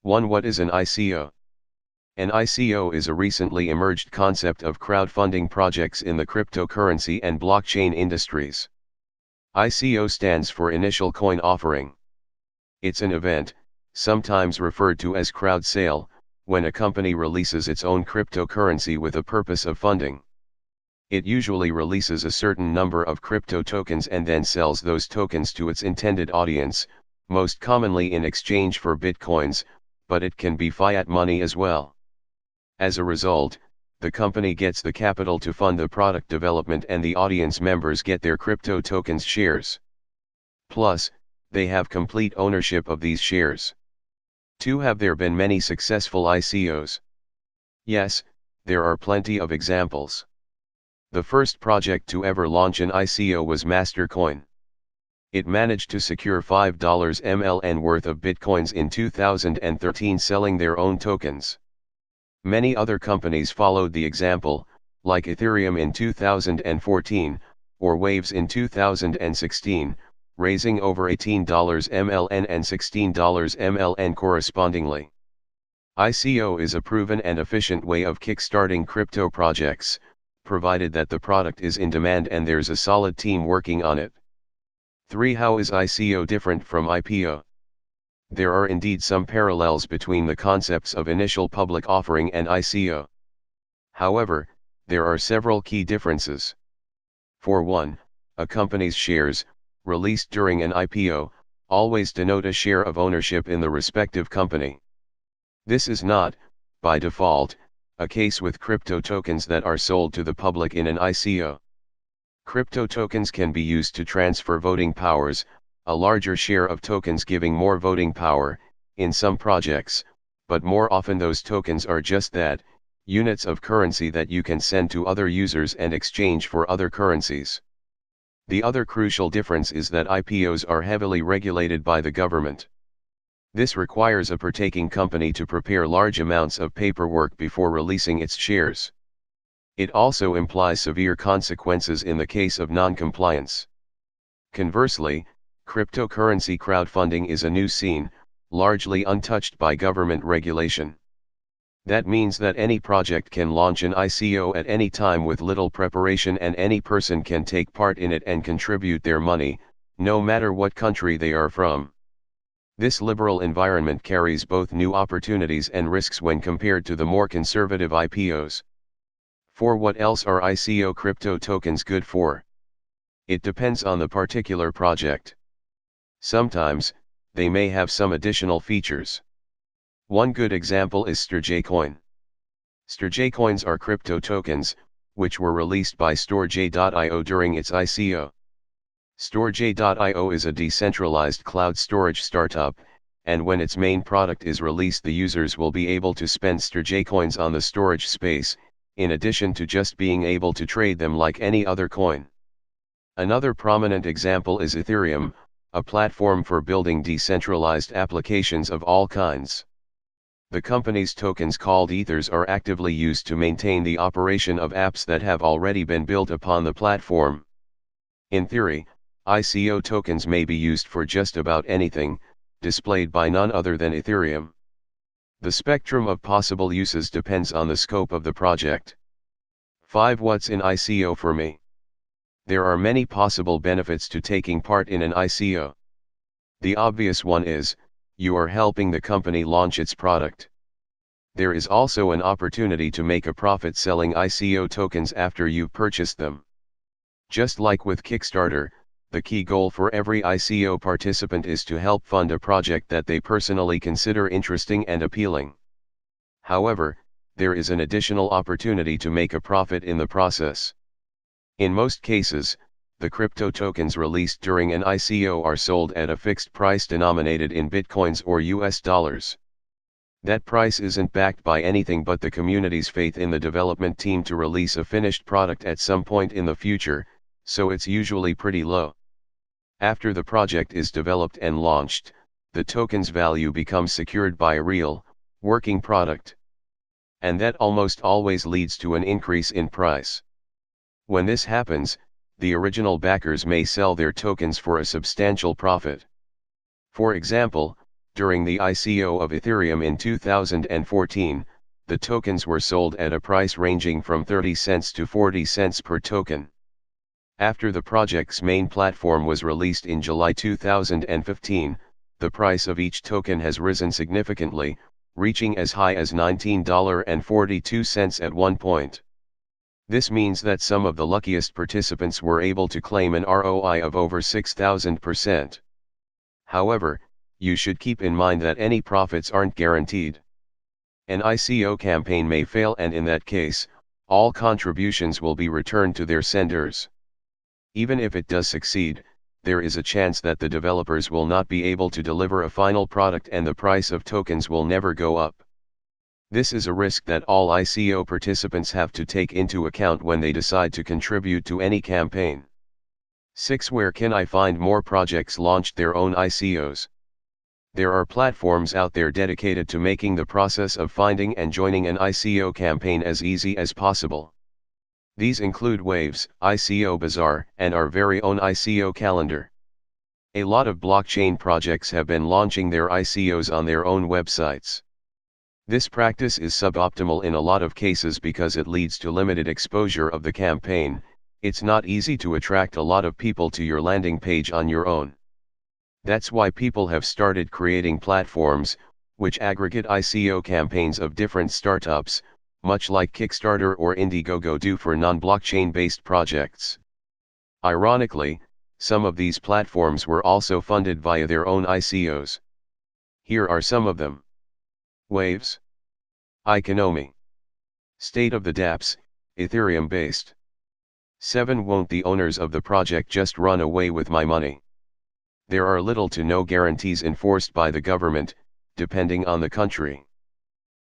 1. What is an ICO? An ICO is a recently emerged concept of crowdfunding projects in the cryptocurrency and blockchain industries. ICO stands for Initial Coin Offering. It's an event, sometimes referred to as crowd sale, when a company releases its own cryptocurrency with a purpose of funding. It usually releases a certain number of crypto tokens and then sells those tokens to its intended audience, most commonly in exchange for bitcoins, but it can be fiat money as well. As a result, the company gets the capital to fund the product development and the audience members get their crypto tokens shares. Plus, they have complete ownership of these shares. 2. Have there been many successful ICOs? Yes, there are plenty of examples. The first project to ever launch an ICO was Mastercoin. It managed to secure $5 MLN worth of bitcoins in 2013 selling their own tokens. Many other companies followed the example, like Ethereum in 2014, or Waves in 2016, raising over $18 MLN and $16 MLN correspondingly. ICO is a proven and efficient way of kickstarting crypto projects, provided that the product is in demand and there's a solid team working on it. 3. How is ICO different from IPO? There are indeed some parallels between the concepts of initial public offering and ICO. However, there are several key differences. For one, a company's shares, released during an IPO, always denote a share of ownership in the respective company. This is not, by default, a case with crypto tokens that are sold to the public in an ICO. Crypto tokens can be used to transfer voting powers, a larger share of tokens giving more voting power, in some projects, but more often those tokens are just that, units of currency that you can send to other users and exchange for other currencies. The other crucial difference is that IPOs are heavily regulated by the government. This requires a partaking company to prepare large amounts of paperwork before releasing its shares. It also implies severe consequences in the case of non-compliance. Conversely, cryptocurrency crowdfunding is a new scene, largely untouched by government regulation. That means that any project can launch an ICO at any time with little preparation and any person can take part in it and contribute their money, no matter what country they are from. This liberal environment carries both new opportunities and risks when compared to the more conservative IPOs. 4. What else are ICO crypto tokens good for? It depends on the particular project. Sometimes, they may have some additional features. One good example is StorJ coins are crypto tokens, which were released by StorJ.io during its ICO. StorJ.io is a decentralized cloud storage startup, and when its main product is released the users will be able to spend StorJ coins on the storage space, in addition to just being able to trade them like any other coin. Another prominent example is Ethereum, a platform for building decentralized applications of all kinds. The company's tokens called Ethers are actively used to maintain the operation of apps that have already been built upon the platform. In theory, ICO tokens may be used for just about anything, displayed by none other than Ethereum. The spectrum of possible uses depends on the scope of the project. 5. What's in ICO for me? There are many possible benefits to taking part in an ICO. The obvious one is, you are helping the company launch its product. There is also an opportunity to make a profit selling ICO tokens after you've purchased them. Just like with Kickstarter, the key goal for every ICO participant is to help fund a project that they personally consider interesting and appealing. However, there is an additional opportunity to make a profit in the process. In most cases, the crypto tokens released during an ICO are sold at a fixed price denominated in bitcoins or US dollars. That price isn't backed by anything but the community's faith in the development team to release a finished product at some point in the future, so it's usually pretty low. After the project is developed and launched, the token's value becomes secured by a real, working product. And that almost always leads to an increase in price. When this happens, the original backers may sell their tokens for a substantial profit. For example, During the ICO of Ethereum in 2014, the tokens were sold at a price ranging from 30 cents to 40 cents per token. After the project's main platform was released in July 2015, the price of each token has risen significantly, reaching as high as $19.42 at one point. This means that some of the luckiest participants were able to claim an ROI of over 6,000%. However, you should keep in mind that any profits aren't guaranteed. An ICO campaign may fail, and in that case, all contributions will be returned to their senders. Even if it does succeed, there is a chance that the developers will not be able to deliver a final product and the price of tokens will never go up. This is a risk that all ICO participants have to take into account when they decide to contribute to any campaign. 6. Where can I find more projects launched their own ICOs? There are platforms out there dedicated to making the process of finding and joining an ICO campaign as easy as possible. These include Waves, ICO Bazaar, and our very own ICO calendar. A lot of blockchain projects have been launching their ICOs on their own websites. This practice is suboptimal in a lot of cases because it leads to limited exposure of the campaign. It's not easy to attract a lot of people to your landing page on your own. That's why people have started creating platforms, which aggregate ICO campaigns of different startups, much like Kickstarter or Indiegogo do for non-blockchain-based projects. Ironically, some of these platforms were also funded via their own ICOs. Here are some of them. Waves. Economy. State of the dApps, Ethereum-based. 7. Won't the owners of the project just run away with my money? There are little to no guarantees enforced by the government, depending on the country.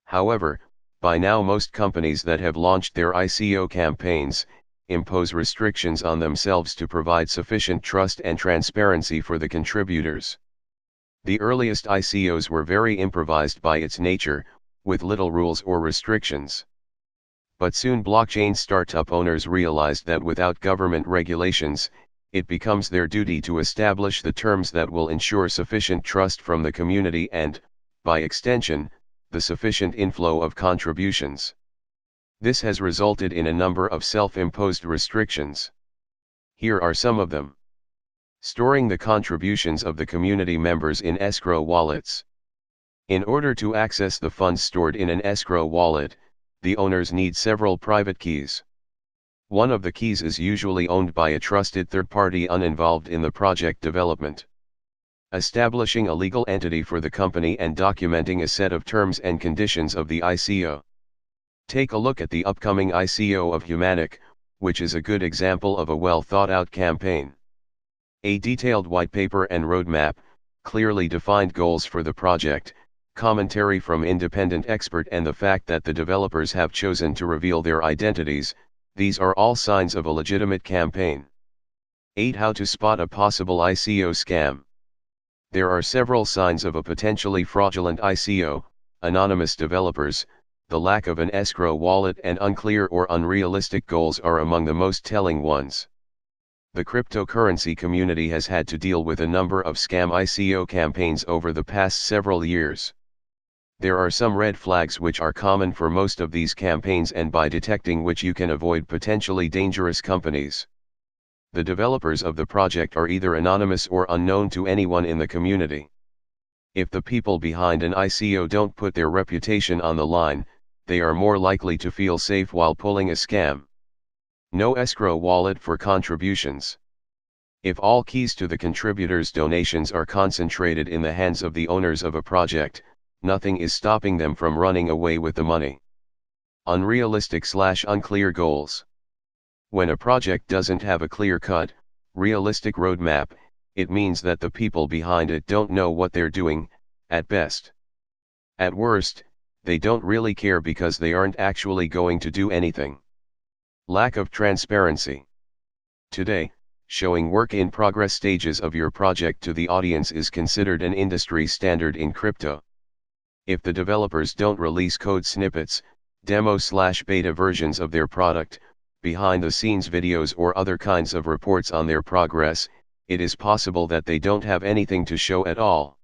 However, by now most companies that have launched their ICO campaigns impose restrictions on themselves to provide sufficient trust and transparency for the contributors. The earliest ICOs were very improvised by its nature, with little rules or restrictions. But soon blockchain startup owners realized that without government regulations, it becomes their duty to establish the terms that will ensure sufficient trust from the community and, by extension, the sufficient inflow of contributions. This has resulted in a number of self-imposed restrictions. Here are some of them. Storing the contributions of the community members in escrow wallets. In order to access the funds stored in an escrow wallet, the owners need several private keys. One of the keys is usually owned by a trusted third party uninvolved in the project development. Establishing a legal entity for the company and documenting a set of terms and conditions of the ICO. Take a look at the upcoming ICO of Humanic, which is a good example of a well-thought-out campaign. A detailed white paper and roadmap, clearly defined goals for the project, commentary from independent expert, and the fact that the developers have chosen to reveal their identities, these are all signs of a legitimate campaign. 8. How to spot a possible ICO scam. There are several signs of a potentially fraudulent ICO: anonymous developers, the lack of an escrow wallet, and unclear or unrealistic goals are among the most telling ones. The cryptocurrency community has had to deal with a number of scam ICO campaigns over the past several years. There are some red flags which are common for most of these campaigns, and by detecting which you can avoid potentially dangerous companies. The developers of the project are either anonymous or unknown to anyone in the community. If the people behind an ICO don't put their reputation on the line, they are more likely to feel safe while pulling a scam. No escrow wallet for contributions. If all keys to the contributors' donations are concentrated in the hands of the owners of a project, nothing is stopping them from running away with the money. Unrealistic/unclear goals. When a project doesn't have a clear-cut, realistic roadmap, it means that the people behind it don't know what they're doing, at best. At worst, they don't really care because they aren't actually going to do anything. Lack of transparency. Today, showing work-in-progress stages of your project to the audience is considered an industry standard in crypto. If the developers don't release code snippets, demo/beta versions of their product, behind-the-scenes videos or other kinds of reports on their progress, it is possible that they don't have anything to show at all.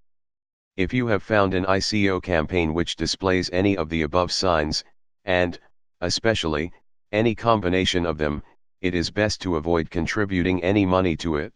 If you have found an ICO campaign which displays any of the above signs, and, especially, any combination of them, it is best to avoid contributing any money to it.